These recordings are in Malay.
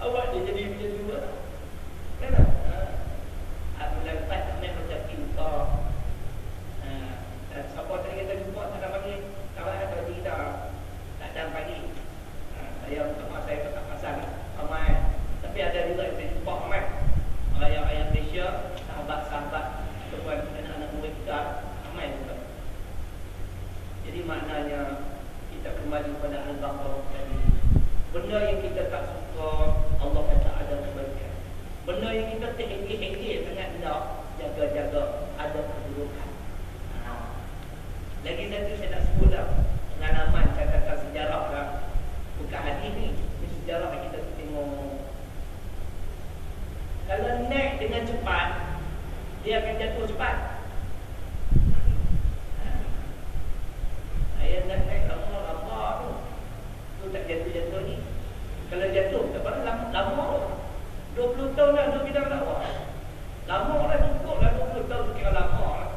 Awak dia jadi macam tu lah. Kan tak? Bulan lepas tak main macam pinta. Dan siapa tadi kata jumpa tak nak panggil kawan kata kita tak dan pagi. Saya untuk mak saya tak pasang ramai. Tapi ada juga yang saya jumpa ramai rakyat-rakyat Malaysia, sahabat-sahabat tuan anak-anak murid kita ramai juga. Jadi maknanya kita kembali pada Al-Baqarah tadi. Benda yang kita tak suka Allah kata ada kebaikan. Benda yang kita terhengkit-hengkit sangat nak jaga-jaga ada keburukan. Lagi satu saya nak sebut lah pengalaman catatan sejarah lah. Bukan hadis ni, ini sejarah kita tengok. Kalau naik dengan cepat, dia akan jatuh cepat. Saya nak naik lama-lama tu tak jatuh-jatuh ni. Kalau jatuh, tak pernah lama 20 tahun dah duduk bidang dakwah. Lama dah cukup lah 20 tahun kira lama lah.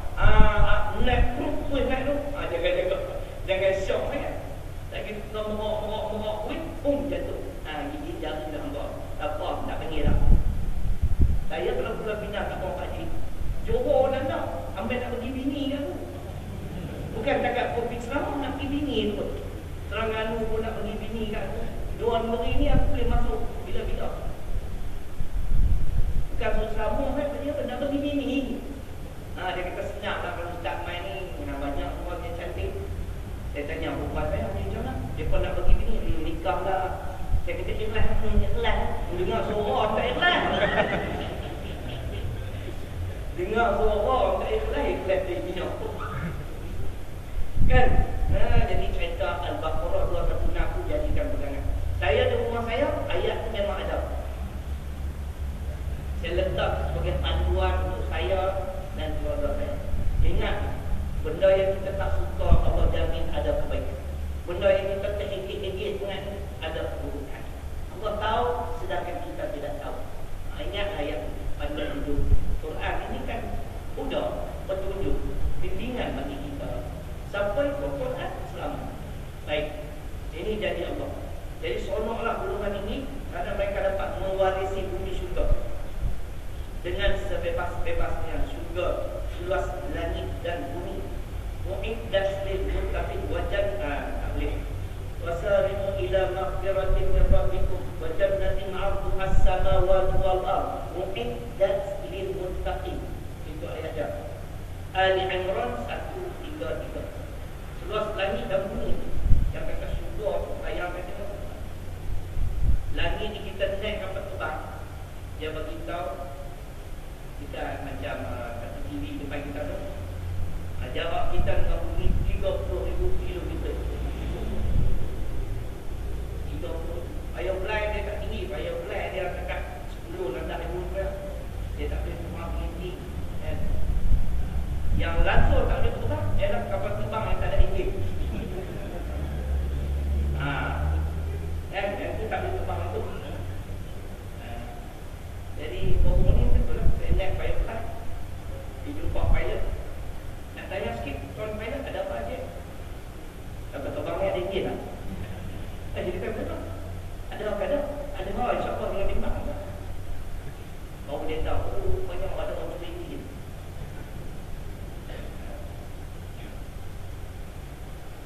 Naik perut naik tu. Jaga-jaga. Jangan syok kan. Tak kita merok-merok jatuh. Gigi jatuh dah nampak. Tak apa, nak panggil lah. Saya kalau pulang Pinang tak bawa Pak Cik Johor dah nak. Ambil nak pergi bini kan tu. Bukan cakap Covid selama nak pergi bini tu. Terengganu pun nak pergi bini kan tu. 2 hari ni aku boleh masuk bila-bila. Bukan selama dia nak pergi bini. Dia kata senyap lah kalau Ustaz main ni. Banyak orang yang cantik. Saya tanya perempuan saya macam mana. Dia pun nak pergi bini. Dia nikah lah. Saya kata ikhlas. Ikhlas. Dengar suara tak ikhlas. Dengar suara tak ikhlas. Ikhlas dia bini aku. Kan? Jadi cerita Al-Baqarah 216 aku jadikan pegangan. Saya di rumah saya, ayat tu memang ada. Saya letak sebagai panduan untuk saya dan keluarga saya. Ingat, benda yang kita tak suka Allah jamin ada kebaikan. Benda yang kita terhengkit-hengkit dengan ada keburukan. Allah tahu sedangkan kita tidak tahu. Ingat ayat panduan hidup. Quran ini kan udah petunjuk, bimbingan bagi kita sampai ke Quran selamat. Baik, ini jadi Allah. Jadi seronoklah golongan ini kerana mereka dapat mewarisi bumi syurga dengan sebebas-bebasnya syurga seluas langit dan bumi. Mu'iddat lil muttaqin wa jannah wasari'u ila maghfiratin min rabbikum wa jannatin 'arduha as-samawati wal ardh mu'iddat lil muttaqin. Itu ayatnya Ali Imran 133. Seluas langit dan bumi. Yang kata syurga ayat kata langit ni kita naik kapal terbang. Dia beritahu kita macam satu TV depan kita tu. Jarak kita dengan bumi 30,000 kilometer. 30. Firefly dia tak tinggi. Firefly dia dekat 10-16,000 meter. Dia tak boleh terbang tinggi. Yang langsung tak boleh terbang ialah kapal terbang yang tak ada enjin. Yang tu tak boleh terbang itu. Jadi baru ni betul lah. Saya naik Firefly, dijumpa pilot. Nak tanya sikit, tuan pilot ada apa aja? Kapal terbangnya ada enjin lah. Jadi kita betul. Ada apa ada? Ada apa? InsyaAllah dengan bimbang. Baru dia tahu banyak ada orang enjin.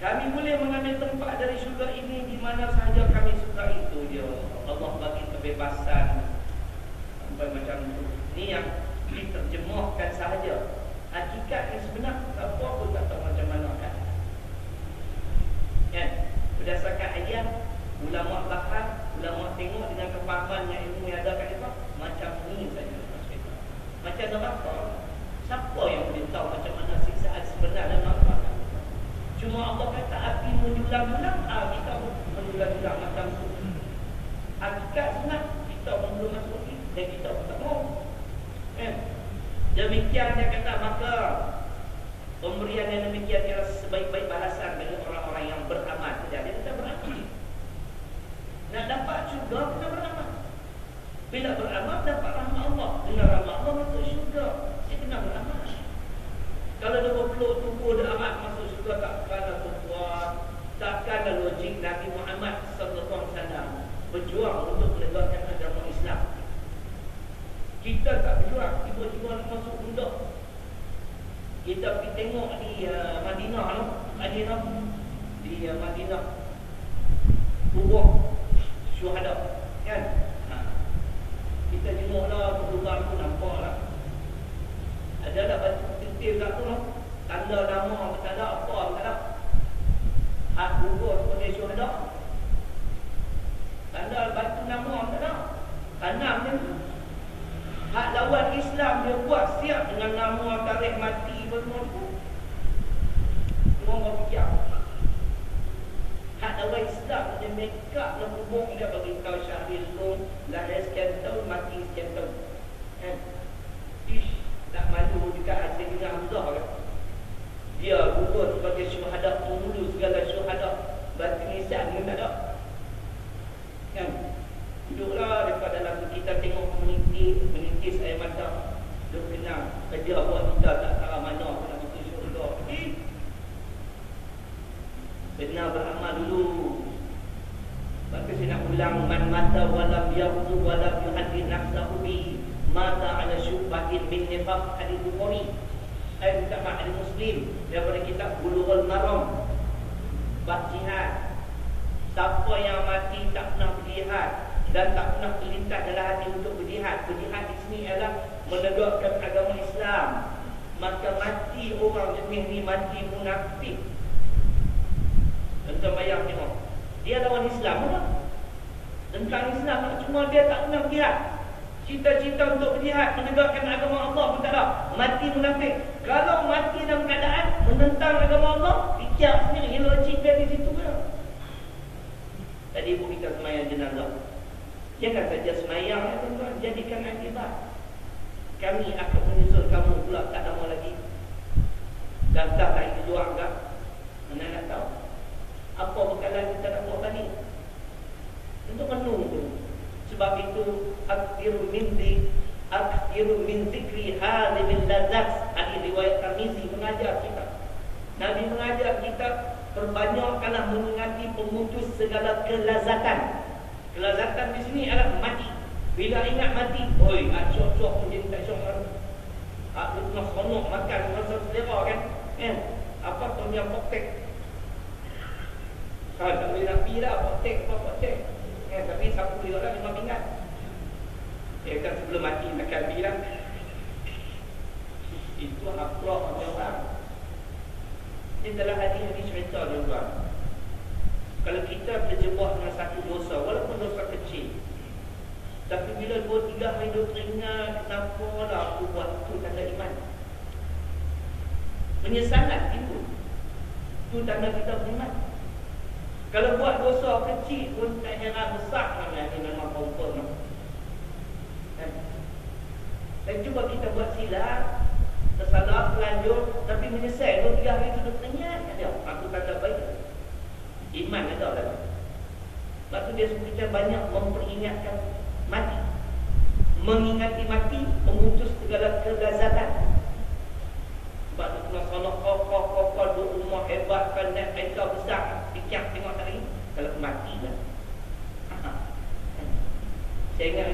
Kami boleh mengambil tempat dari syurga ini di mana sahaja kami suka, itu dia. Allah bagi kebebasan sampai macam itu. Ini yang diterjemahkan sahaja. Hakikat yang sebenar apa pun tak tahu macam mana kan. Kan? Berdasarkan ayat, ulama bahas, ulama tengok dengan kefahaman yang ilmu yang ada kat dia macam ni saja. Macam neraka. Siapa yang boleh tahu macam mana siksaan sebenar dan neraka? Cuma Allah kata api menjulang-julang, kita menjulang-julang macam tu. Hakikat senang, kita pun belum masuk ni dan kita pun tak mahu. Demikian dia kata, maka pemberian yang demikian ialah sebaik-baik balasan bagi orang-orang yang beramal. Jadi kita beramal. Nak dapat syurga, kita beramal. Bila beramal, dapat rahmat Allah. Dengan rahmat Allah masuk syurga. Dia kena beramal. Kalau dia berpeluk tubuh dia amat masuk syurga, takkanlah tuan, takkanlah logik Nabi Muhammad SAW berjuang untuk menegakkan agama Kita tak berjuang, tiba-tiba nak masuk bundok. Kita pergi tengok di Madinah tu, di Madinah kubur syuhada, kan? Kita tengoklah perlukan tu, nampaklah adalah batu putih kat tu, tanda nama tak ada, apa tak ada. Hak kubur sebagai syuhada, tanda batu nama tak ada. Tanam macam tu. Hak lawan Islam dia buat siap dengan nama, tarikh mati semua tu. Semua orang fikir. Hak lawan Islam dia make up dalam kubur dia bagi tahu Syahrir tu lahir sekian tahun, mati sekian tahun. Kan? Ish, tak malu dekat Sayyidina Hamzah kan? Dia gugur sebagai syuhada, penghulu segala syuhada. Batu nisan pun tak ada. Kan? Duduklah daripada dalam kita tengok menitis air mata. Dia kenal kerja buat kita tak tahu mana nak masuk syurga. Benar beramal dulu. Maka saya nak ulang, man mata walam yaqtu walam yuhaddith nafsahu bi mata ala syubhatin min nifaq hadis Bukhari. Ayat utama hadis Muslim daripada kitab Bulughul Maram. Bab jihad. Siapa yang mati tak pernah berjihad dan tak pernah terlintas dalam hati untuk berjihad. Berjihad di sini adalah menegakkan agama Islam. Maka mati orang jenis ni mati munafik. Tuan bayang tengok, dia lawan Islam tak? Tentang Islam, cuma dia tak pernah berjihad. Cita-cita untuk berjihad, menegakkan agama Allah pun tak ada. Mati munafik. Kalau mati dalam keadaan menentang agama Allah, fikir sendiri, logik dia di situ ke? Tadi ibu kita semayang jenazah. Jangan saja semayang ya tuan-tuan, jadikan akibat. Kami akan menyusul kamu pula tak lama lagi. Daftar tak itu juang tak? Mana nak tahu apa bekalan kita nak buat balik untuk menunggu. Sebab itu akhiru min zikri hadhil ladzat. Hadis riwayat Tirmizi mengajar kita, Nabi mengajar kita perbanyakkanlah mengingati pemutus segala kelazatan. Kelazatan di sini adalah mati. Bila ingat mati, oi, syok-syok pun jadi tak syok baru. Aku nak sonok makan rasa selera kan? Apa tu yang potek? Kalau tak boleh rapi dah, potek. Tapi sapu dia lah 5 pinggan. Kan sebelum mati makan bilang. Itu akhlak orang. Ini dalam hadis-hadis cerita tuan-tuan. Kalau kita terjebak dengan satu dosa, walaupun dosa kecil, tapi bila 2-3 hari dia teringat, kenapa lah aku buat tu, tanda iman. Penyesalan timbul. Itu tanda kita beriman. Kalau buat dosa kecil pun tak heran besar sangat, ini memang confirm. Dan cuba kita buat silap, tersalah, terlanjur, tapi menyesal 2-3 hari itu dia teringat, aku tanda baik. Iman ada lah. Sebab tu dia kita banyak memperingatkan mati, mengingati mati, memutus segala kelazatan. Sebab tu kena sonok kokoh duk rumah hebat, pandai kereta besar, fikir tengok tadi kalau mati lah. Saya ingat